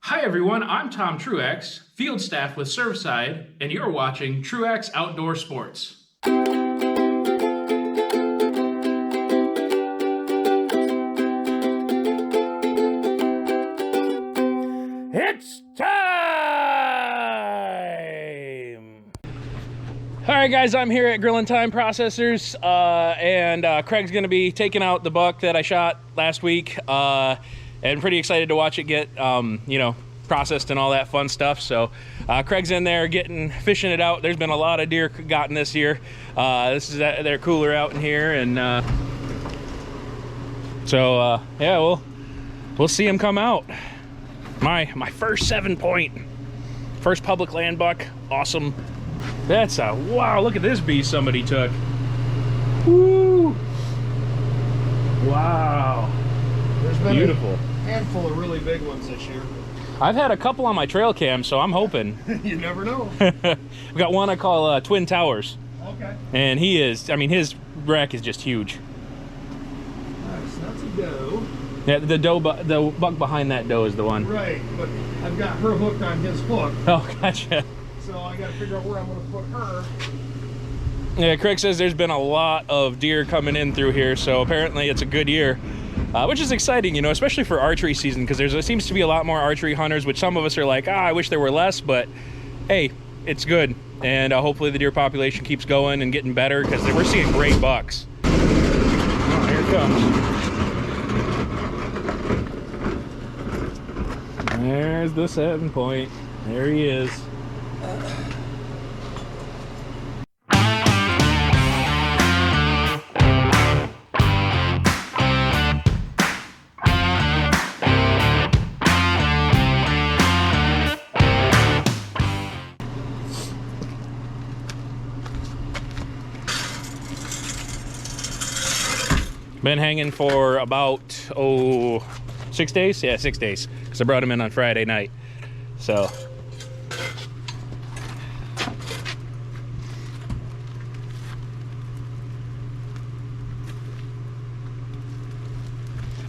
Hi everyone, I'm Tom Truex, field staff with Surfside, and you're watching Truex Outdoor Sports. It's time! All right, guys, I'm here at Grillin' Time Processors, and Craig's gonna be taking out the buck that I shot last week, and pretty excited to watch it get, processed and all that fun stuff. So Craig's in there fishing it out. There's been a lot of deer gotten this year. This is their cooler out in here, and yeah, we'll see him come out. My first 7-point, first public land buck. Awesome. That's a wow, look at this beast somebody took. Woo! Wow. There's been Beautiful. a handful of really big ones this year. I've had a couple on my trail cam, so I'm hoping. You never know. We've got one I call Twin Towers. Okay. And his rack is just huge. Nice, that's a doe. Yeah, the buck behind that doe is the one. Right, but I've got her hooked on his hook, Oh, gotcha. so I gotta figure out where I'm gonna put her. Yeah, Craig says there's been a lot of deer coming in through here, so apparently it's a good year, which is exciting, especially for archery season, because there seems to be a lot more archery hunters, which some of us are like, I wish there were less, but hey, it's good. And hopefully the deer population keeps going and getting better, because we're seeing great bucks. Oh, here it comes. There's the 7-point. There he is. Been hanging for about 6 days. Yeah, 6 days, because I brought him in on Friday night. So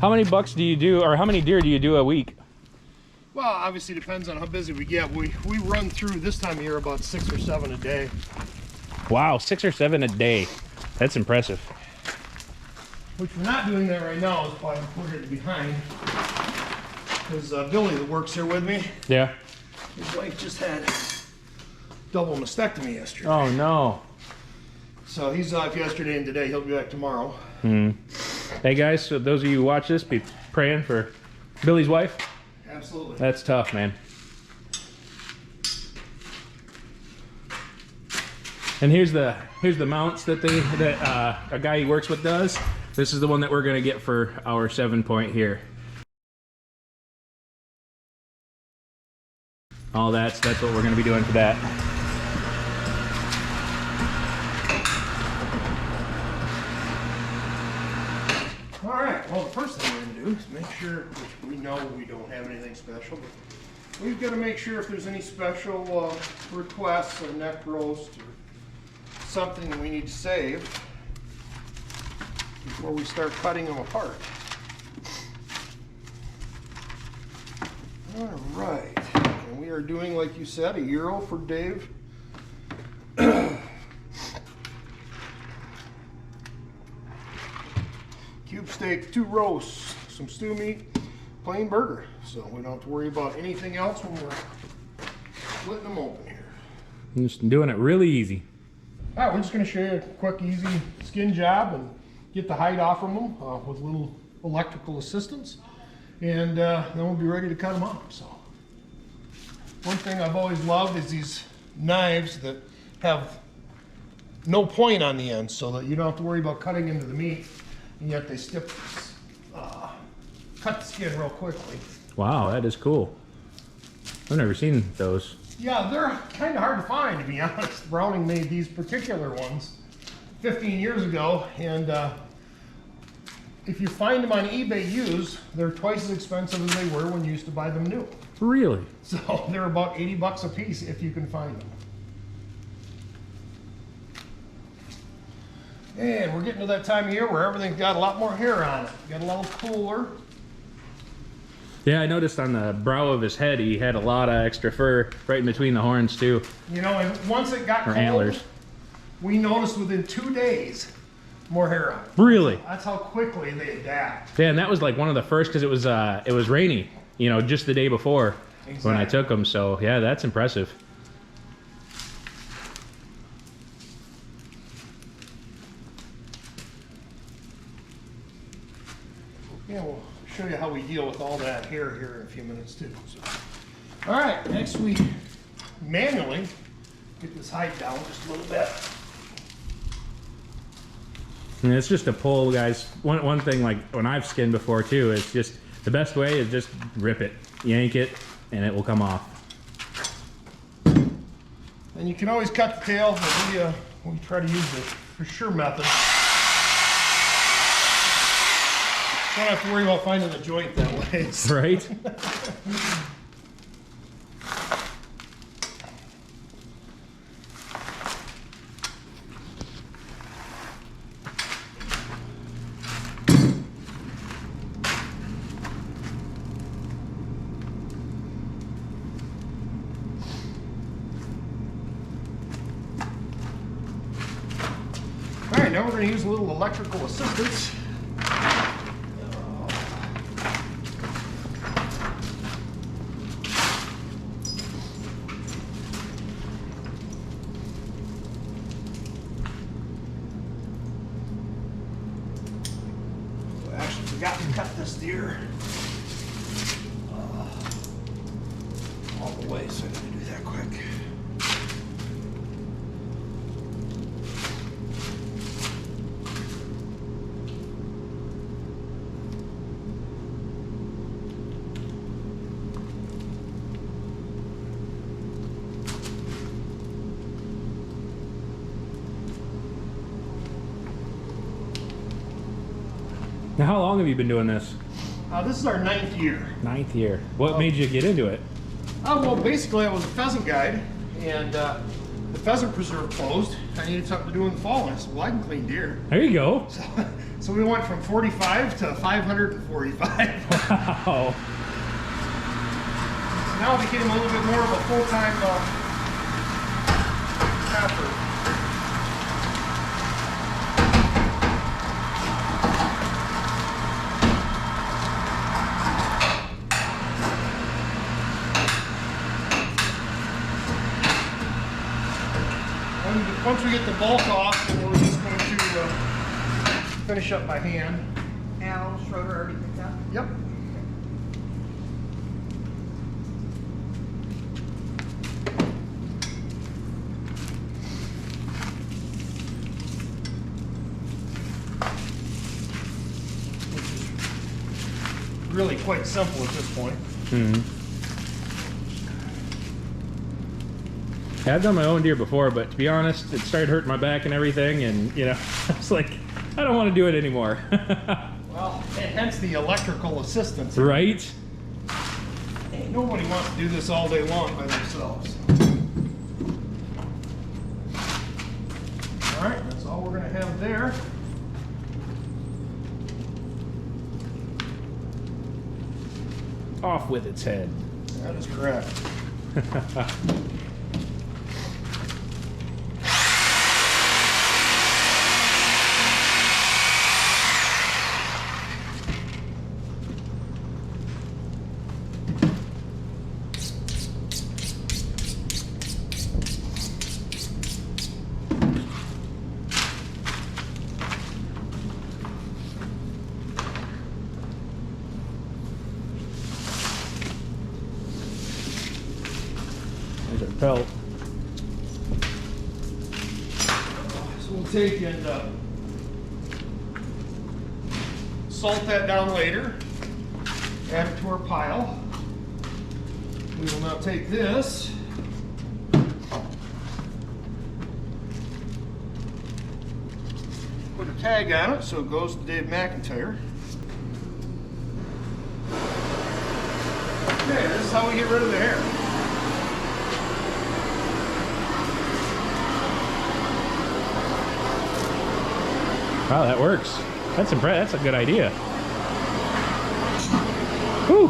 how many bucks do you do, or how many deer do you do a week? Well, obviously depends on how busy we get. We run through this time of year about 6 or 7 a day. Wow, 6 or 7 a day. That's impressive. Which we're not doing that right now, is why we're here behind. Because Billy that works here with me, Yeah. his wife just had double mastectomy yesterday. Oh no. So he's off yesterday and today. He'll be back tomorrow. Hey guys, so those of you who watch this, be praying for Billy's wife. Absolutely. That's tough, man. And here's the mounts that a guy he works with does. This is the one that we're gonna get for our 7-point here. All that's what we're gonna be doing for that. All right, well, the first thing we're gonna do is make sure, which we know we don't have anything special, but we've gotta make sure if there's any special requests or neck roast or something we need to save before we start cutting them apart. All right, and we are doing, like you said, a Euro for Dave. Cube steak, 2 roasts, some stew meat, plain burger. So we don't have to worry about anything else when we're splitting them open here. I'm just doing it really easy. All right, we're just gonna show you a quick, easy skin job and get the hide off from them with little electrical assistance. And then we'll be ready to cut them up. So one thing I've always loved is these knives that have no point on the end, so that you don't have to worry about cutting into the meat, and yet they still cut the skin real quickly. Wow, that is cool. I've never seen those. Yeah, they're kind of hard to find, to be honest. Browning made these particular ones 15 years ago, and if you find them on eBay used, they're twice as expensive as they were when you used to buy them new. Really? So they're about 80 bucks a piece if you can find them. And we're getting to that time of year where everything's got a lot more hair on it. Got a little cooler. Yeah, I noticed on the brow of his head, he had a lot of extra fur right in between the horns too. You know, and once it got Or cold, antlers. we noticed within 2 days, more hair on it. Really? That's how quickly they adapt. Yeah, and that was like one of the first because it was rainy, you know, just the day before when I Exactly. took him. So yeah, that's impressive. Yeah, we'll show you how we deal with all that hair here in a few minutes too. So. All right, next we manually get this height down just a little bit. And it's just a pull, guys. One thing, like when I've skinned before too, it's just the best way is just rip it, yank it, and it will come off. And you can always cut the tail, but we try to use the for sure method. Don't have to worry about finding the joint that way. Right? All right, now we're going to use a little electrical assistance. I actually forgot to cut this deer all the way, so I'm going to do that quick. Now, how long have you been doing this? This is our 9th year. 9th year. What made you get into it? Well, basically, I was a pheasant guide, and the pheasant preserve closed. I needed something to do in the fall, and I said, well, I can clean deer. There you go. So we went from 45 to 545. Wow. Now it became a little bit more of a full-time effort. Once we get the bulk off, then we're just going to finish up by hand. Al Schroeder already picked up? Yep. Which is really quite simple at this point. Yeah, I've done my own deer before, but to be honest, it started hurting my back and everything, and you know, I was like, I don't want to do it anymore. Well, and hence the electrical assistance. Right? Nobody wants to do this all day long by themselves. All right, that's all we're going to have there. Off with its head. That is correct. There's our pelt. So we'll take and salt that down later. Add it to our pile. We will now take this. Put a tag on it so it goes to Dave McIntyre. Okay, this is how we get rid of the hair. Wow, that works. That's impressive. That's a good idea. Whew.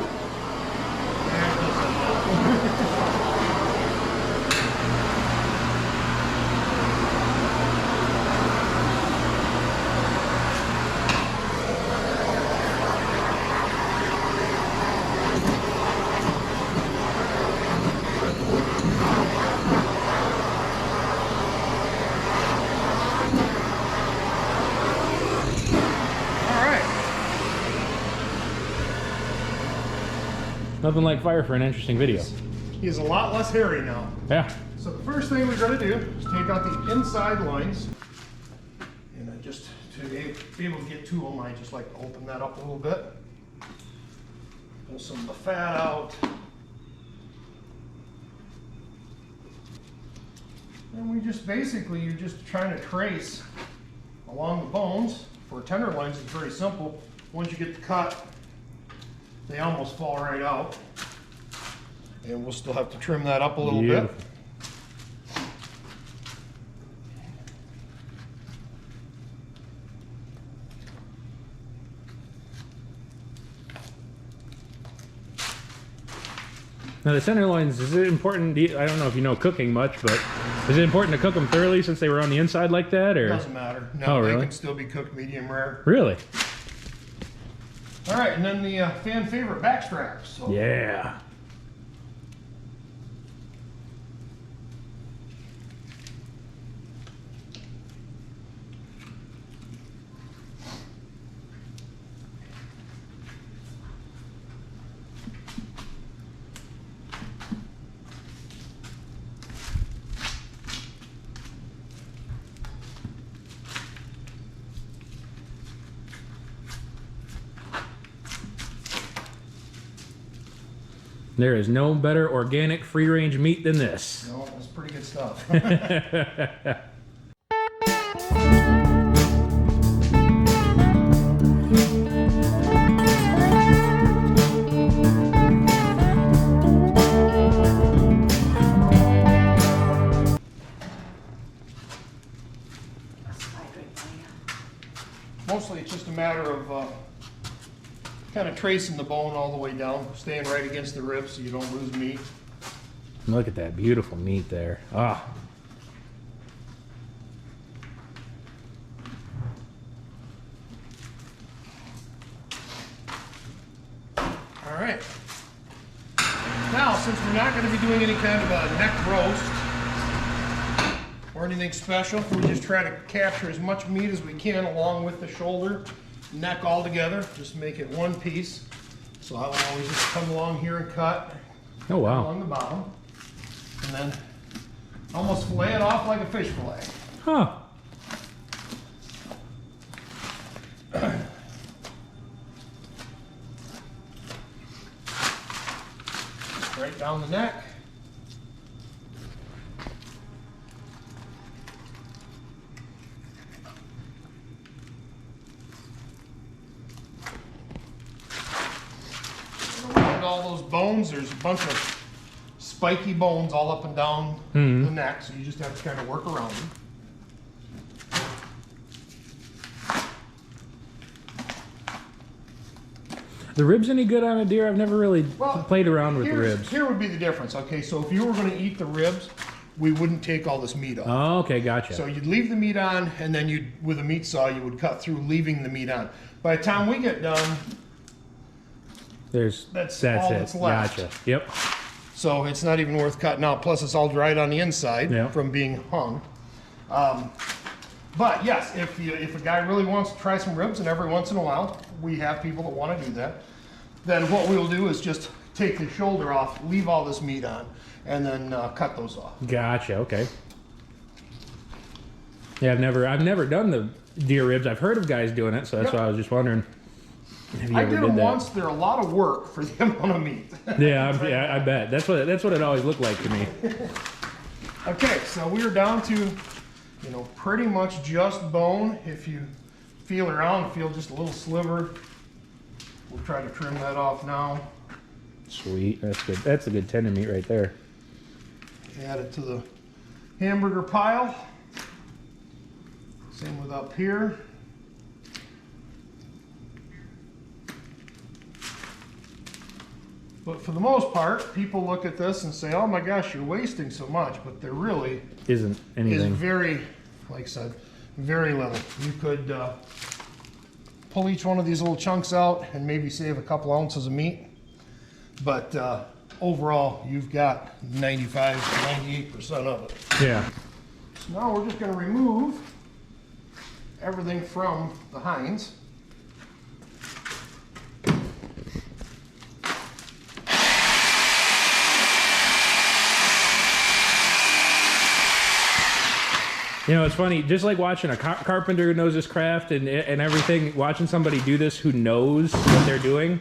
Nothing like fire for an interesting video. He is a lot less hairy now. Yeah. So the first thing we're going to do is take out the inside lines. And I just, to be able to get to them, I just like to open that up a little bit. Pull some of the fat out. And we just basically, you're just trying to trace along the bones. For tenderloins, it's very simple. Once you get the cut, they almost fall right out. And we'll still have to trim that up a little bit. Now the tenderloins, is it important, I don't know if you know cooking much, but is it important to cook them thoroughly since they were on the inside like that, or? Doesn't matter. No, Oh, they really? can still be cooked medium rare. Really? All right, and then the fan favorite back straps. So Yeah. There is no better organic free-range meat than this. no, that's pretty good stuff. Mostly it's just a matter of kind of tracing the bone all the way down, staying right against the ribs so you don't lose meat. Look at that beautiful meat there. Ah. All right. Now, since we're not going to be doing any kind of a neck roast or anything special, we just try to capture as much meat as we can along with the shoulder, neck all together. Just make it one piece. So I will always just come along here and cut Oh, wow. along the bottom, and then almost fillet it off like a fish fillet. Huh. Right down the neck. Around all those bones, there's a bunch of spiky bones all up and down the neck, so you just have to kind of work around them. The ribs any good on a deer? I've never really played around with the ribs. Here would be the difference. Okay, so if you were going to eat the ribs, we wouldn't take all this meat off. Oh, okay, gotcha. So you'd leave the meat on, and then you'd, with a meat saw, you would cut through, leaving the meat on. By the time we get done, that's all that's left. Gotcha. Yep. so it's not even worth cutting out. Plus, it's all dried on the inside Yeah. from being hung. But yes, if a guy really wants to try some ribs, and every once in a while we have people that want to do that, then what we'll do is just take the shoulder off, leave all this meat on, and then cut those off. Gotcha. Okay. Yeah, I've never done the deer ribs. I've heard of guys doing it, so that's Yep. why I was just wondering if you I ever did did them that. once. They're a lot of work for the amount of meat. Yeah, I bet. That's what it always looked like to me. Okay, so we're down to, pretty much just bone. If you feel around, feel just a little sliver. We'll try to trim that off now. Sweet. That's good. That's a good tender meat right there. Add it to the hamburger pile. Same with up here. But for the most part, people look at this and say, oh my gosh, you're wasting so much, but there really Isn't is anything. very, like I said, very little. You could pull each one of these little chunks out and maybe save a couple ounces of meat. But overall, you've got 95 to 98% of it. Yeah. So now we're just going to remove everything from the hinds. You know, it's funny, just like watching a carpenter who knows his craft and everything, watching somebody do this who knows what they're doing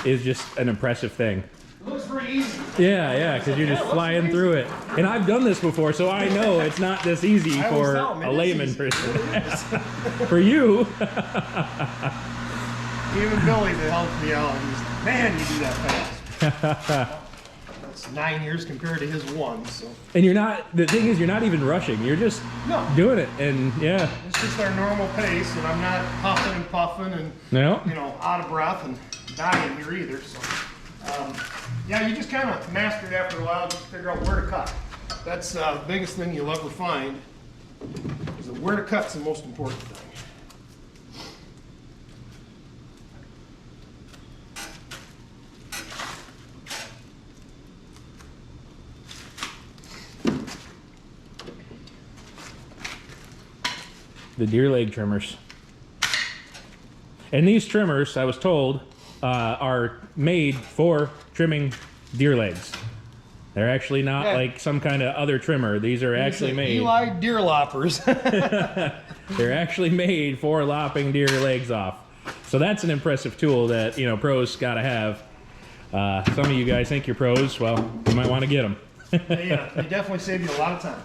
is just an impressive thing. It looks pretty easy. Yeah, because you're just flying through it. And I've done this before, so I know it's not this easy for a layman person. For you. Even Billy that helped me out, he's like, man, you do that fast. That's 9 years compared to his 1, so. And you're not, the thing is, you're not even rushing. You're just doing it, and yeah. It's just our normal pace, and I'm not huffing and puffing and, No. you know, out of breath and dying here either, so. Yeah, you just kind of master it after a while, just figure out where to cut. That's the biggest thing you'll ever find, is that where to cut's the most important thing. The deer leg trimmers. And these trimmers, I was told, are made for trimming deer legs. They're actually not like some kind of other trimmer. These are actually made. Eli deer loppers. They're actually made for lopping deer legs off. So that's an impressive tool that, you know, pros gotta have. Some of you guys think you're pros. Well, you might want to get them. They definitely save you a lot of time.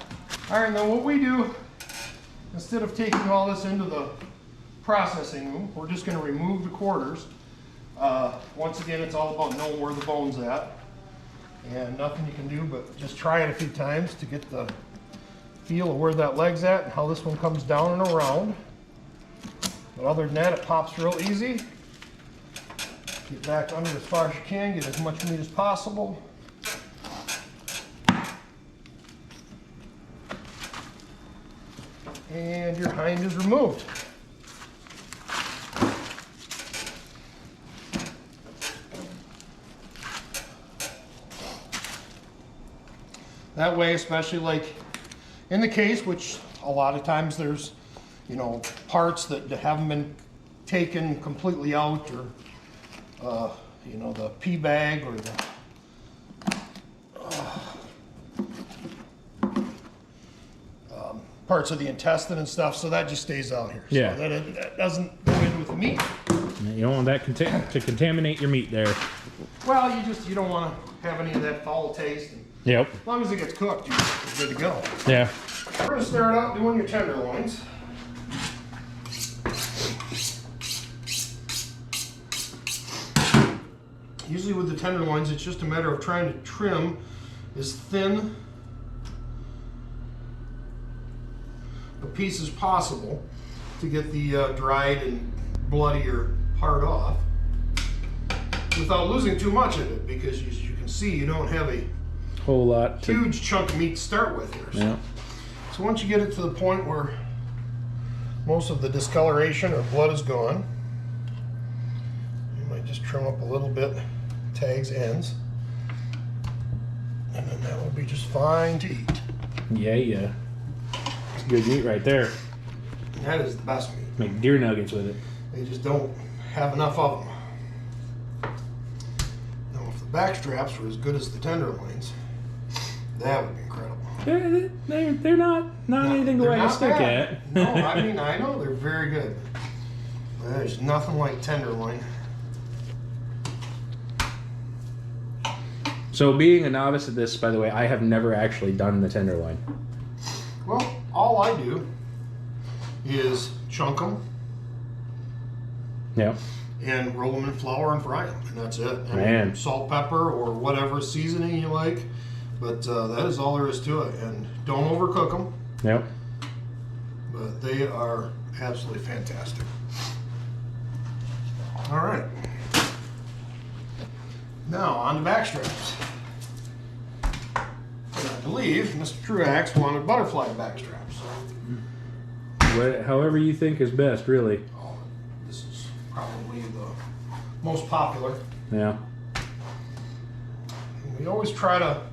All right, now what we do, instead of taking all this into the processing room, we're just going to remove the quarters. Once again, it's all about knowing where the bone's at. And nothing you can do but just try it a few times to get the feel of where that leg's at and how this one comes down and around. But other than that, it pops real easy. Get back under as far as you can, get as much meat as possible. And your hind is removed. That way, especially like in the case, which a lot of times there's, you know, parts that haven't been taken completely out, or you know, the pea bag or the parts of the intestine and stuff, so that just stays out here. Yeah. So that doesn't go in with the meat. You don't want that to contaminate your meat there. Well, you don't want to have any of that foul taste. And Yep. as long as it gets cooked, you're good to go. Yeah. We're going to start out doing your tenderloins. Usually with the tenderloins, it's just a matter of trying to trim as thin a piece as possible to get the dried and bloodier part off without losing too much of it, because as you can see, you don't have a Whole lot. huge chunk of meat to start with here. Yeah. So once you get it to the point where most of the discoloration or blood is gone, you might just trim up a little bit, tags, ends, and then that will be just fine to eat. Yeah. It's good meat right there. And that is the best meat. Make deer nuggets with it. They just don't have enough of them. Now, if the back straps were as good as the tenderloins, that would be incredible. They're not anything to They're wag a not stick bad. at. No, I mean, I know they're very good. There's nothing like tenderloin. So being a novice at this, by the way, I have never actually done the tenderloin. Well, all I do is chunk them Yeah. and roll them in flour and fry them, and that's it. I Man. mean, salt, pepper, or whatever seasoning you like, but that is all there is to it. And don't overcook them, Yep. but they are absolutely fantastic. All right. Now, on to back straps. And I believe Mr. Truax wanted butterfly back straps. However you think is best, really. Oh, this is probably the most popular. Yeah. And we always try to,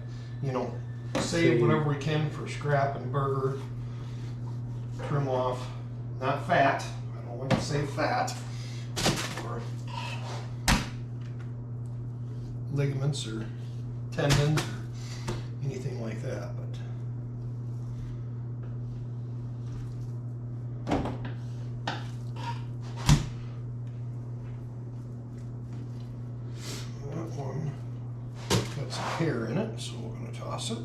you know, save whatever we can for scrap and burger. Trim off, not fat. I don't like to say fat. Or ligaments or tendons or anything like that. But some hair in it, so we're going to toss it.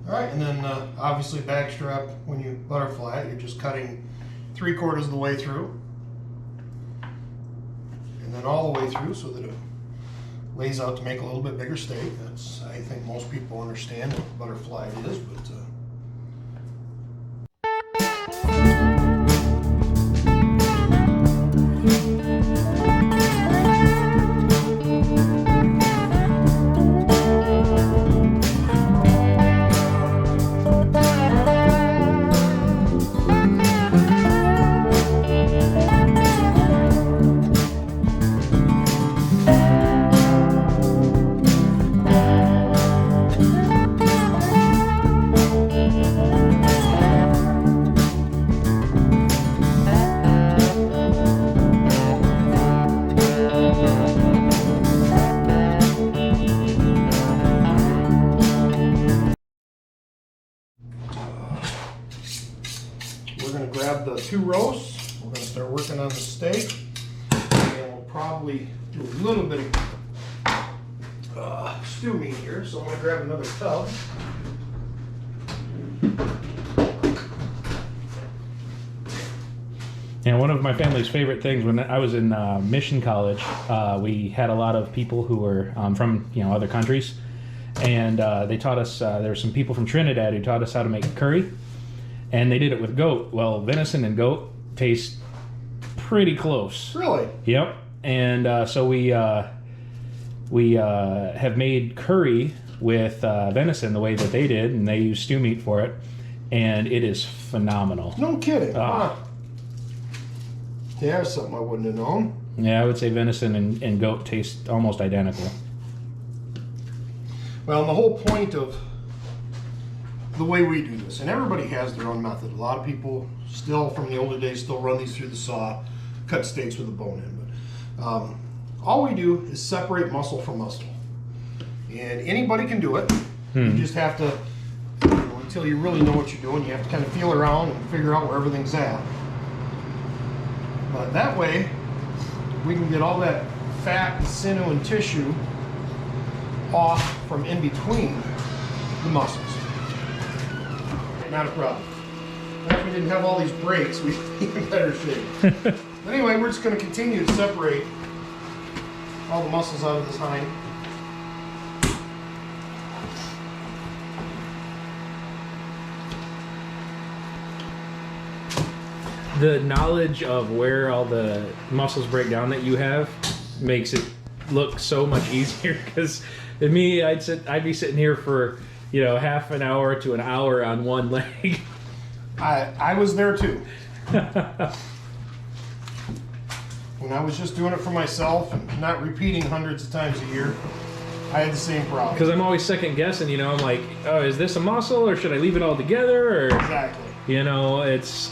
All right, and then obviously backstrap, when you butterfly it, you're just cutting 3/4 of the way through. And then all the way through so that it lays out to make a little bit bigger steak. That's, I think most people understand what butterfly it is, but we're going to grab the 2 roasts. We're going to start working on the steak. And we'll probably do a little bit of stew meat here. So I'm going to grab another tub. And one of my family's favorite things, when I was in Mission College, we had a lot of people who were from other countries, and they taught us. There were some people from Trinidad who taught us how to make curry, and they did it with goat. Well, venison and goat taste pretty close. Really? Yep. And so we have made curry with venison the way that they did, and they use stew meat for it, and it is phenomenal. No kidding. Huh. Yeah, there's something I wouldn't have known. Yeah, I would say venison and goat taste almost identical. Well, and the whole point of the way we do this, and everybody has their own method. A lot of people still, from the older days, still run these through the saw, cut steaks with a bone in. But all we do is separate muscle from muscle. And anybody can do it. You just have to, until you really know what you're doing, you have to kind of feel around and figure out where everything's at. But that way, we can get all that fat and sinew and tissue off from in between the muscles. Not a problem. If we didn't have all these breaks, we'd be in better shape. But anyway, we're just going to continue to separate all the muscles out of this hind. The knowledge of where all the muscles break down that you have makes it look so much easier, because to me, I'd be sitting here for half an hour to an hour on one leg. I was there too. When I was just doing it for myself and not repeating hundreds of times a year, I had the same problem. Because I'm always second guessing, I'm like, oh, is this a muscle, or should I leave it all together? Or Exactly. it's...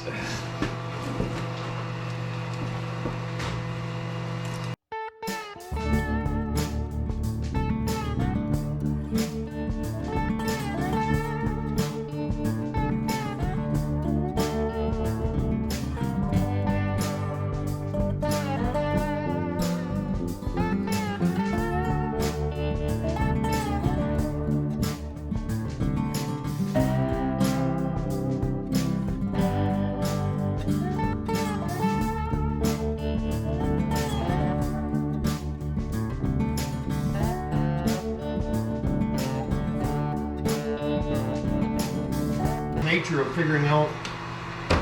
Nature of figuring out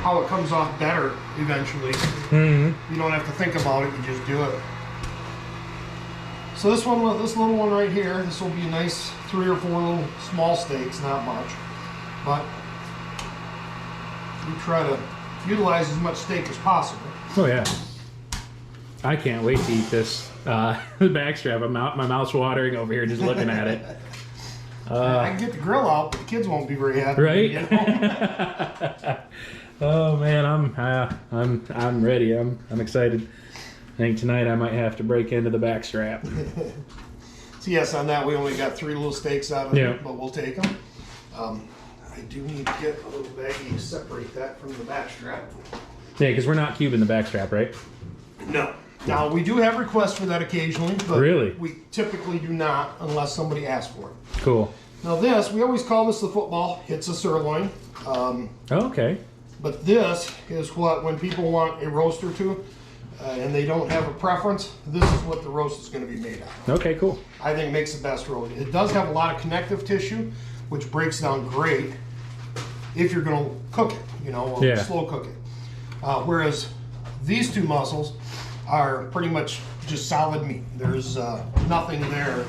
how it comes off better eventually. You don't have to think about it, you just do it. So this little one right here, this will be a nice 3 or 4 little small steaks, not much. But we try to utilize as much steak as possible. Oh yeah. I can't wait to eat this. The backstrap, my mouth's watering over here just looking at it. I can get the grill out, but the kids won't be very happy. Right? Oh man, I'm ready. I'm excited. I think tonight I might have to break into the backstrap. So yes, on that we only got 3 little steaks out of Yeah. it, but we'll take them. I do need to get a little baggie to separate that from the back strap. Yeah, because we're not cubing the back strap, right? No. Now, we do have requests for that occasionally, but Really? we typically do not unless somebody asks for it. Cool. Now this, we always call this the football. It's a sirloin. Oh, okay. But this is what, when people want a roast or two, and they don't have a preference, this is what the roast is going to be made out of. Okay, cool. I think makes the best roast. It does have a lot of connective tissue, which breaks down great if you're going to cook it, you know, or Yeah. slow cook it. Whereas these 2 muscles are pretty much just solid meat. There's nothing there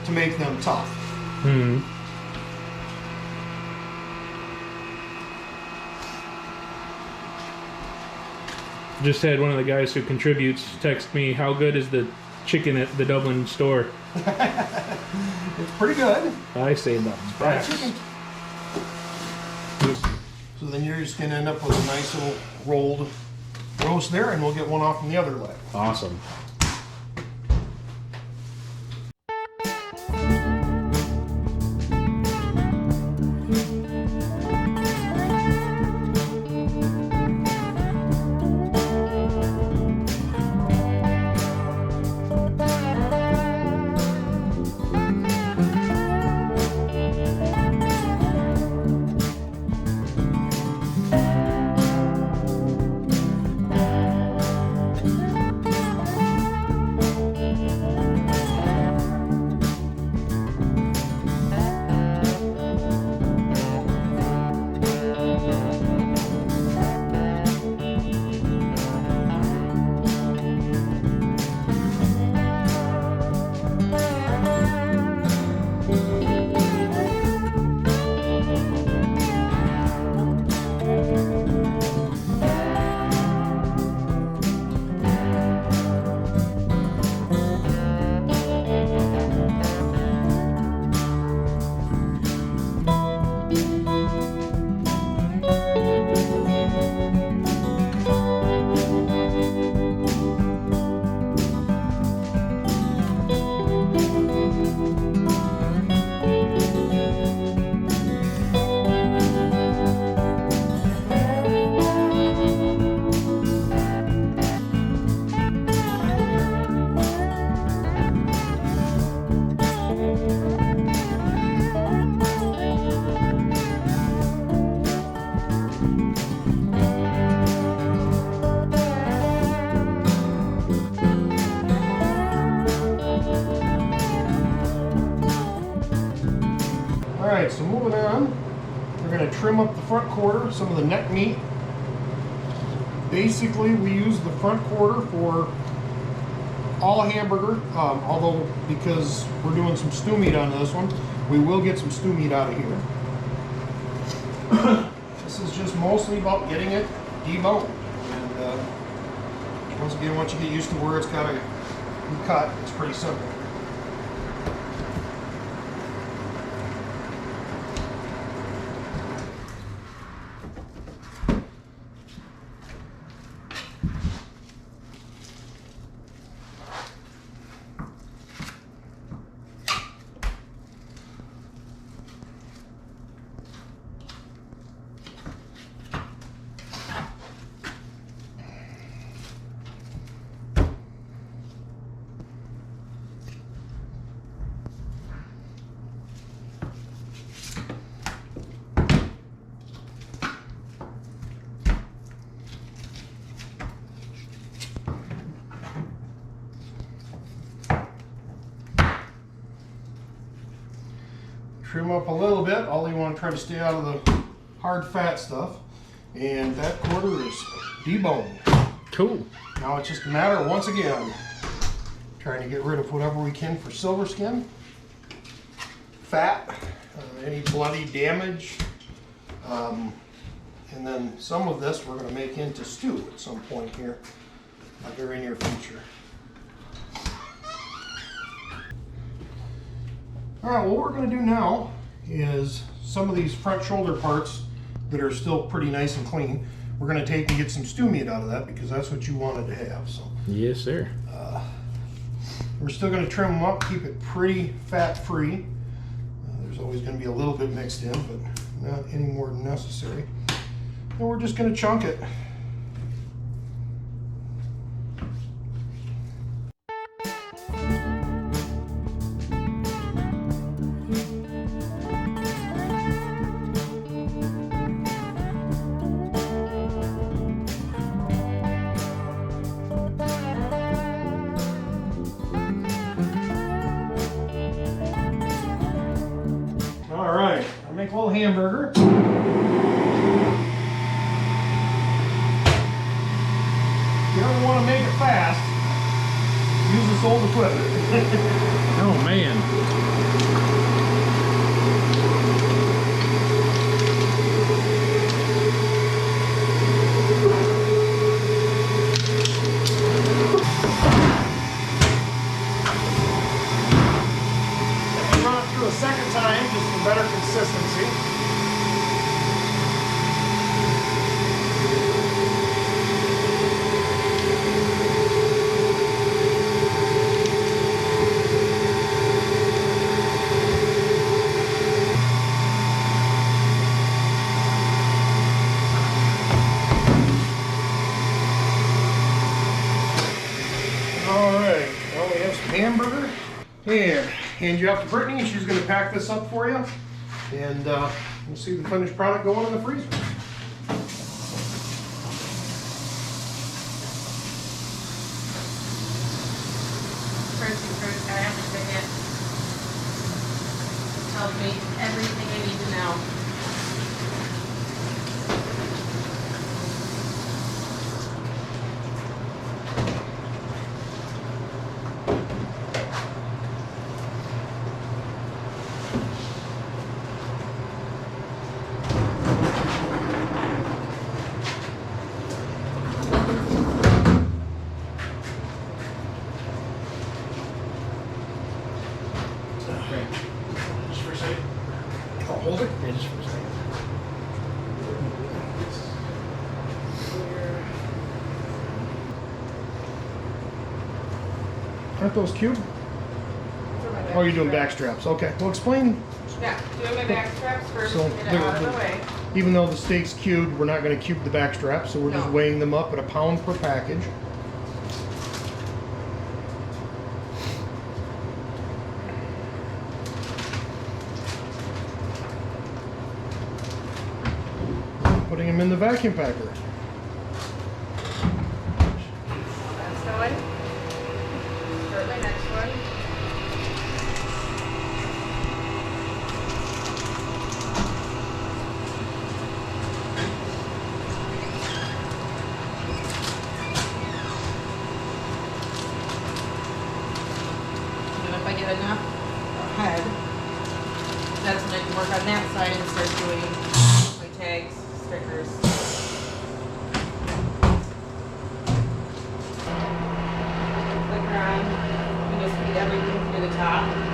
to make them tough. Just had one of the guys who contributes text me, how good is the chicken at the Dublin store? It's pretty good. I say nothing. Fried chicken. So then you're just gonna end up with a nice little rolled roast there, and we'll get one off from the other leg. Awesome. Alright, so moving on, we're going to trim up the front quarter, some of the neck meat. Basically, we use the front quarter for all hamburger, although because we're doing some stew meat on this one, we will get some stew meat out of here. This is just mostly about getting it deboned. And once again, once you get used to where it's got to be cut, it's pretty simple. Trim up a little bit. All you want to try to stay out of the hard fat stuff. And that quarter is deboned. Cool. Now it's just a matter of, once again, trying to get rid of whatever we can for silver skin, fat, any bloody damage, and then some of this we're going to make into stew at some point here, very near future. All right, what we're going to do now is some of these front shoulder parts that are still pretty nice and clean, we're going to take and get some stew meat out of that because that's what you wanted to have. So Yes, sir. We're still going to trim them up, keep it pretty fat-free. There's always going to be a little bit mixed in, but not any more than necessary. And we're just going to chunk it. All right, I'll make a little hamburger. If you don't want to make it fast, use this old equipment. Oh man. And run it through a second time just for better consistency. All right, well, we have some hamburger. And hand you off to Brittany. She's going to pack this up for you. And we'll see the finished product going in the freezer. First, I have to say it. Tells me everything I need to know. Just for a second. I'll hold it. Yeah, just for a second. Aren't those cube? Oh, you're doing back straps. Okay. Well, explain. Yeah, doing my back straps first So to get it out of the way. even though the steak's cubed, we're not going to cube the back straps, so we're just No. weighing them up at a pound per package. Putting them in the vacuum packer. That's going. Start my next one. And if I get enough ahead, that's when I can work on that side and start doing my tags, stickers. Click on, and just feed everything through the top.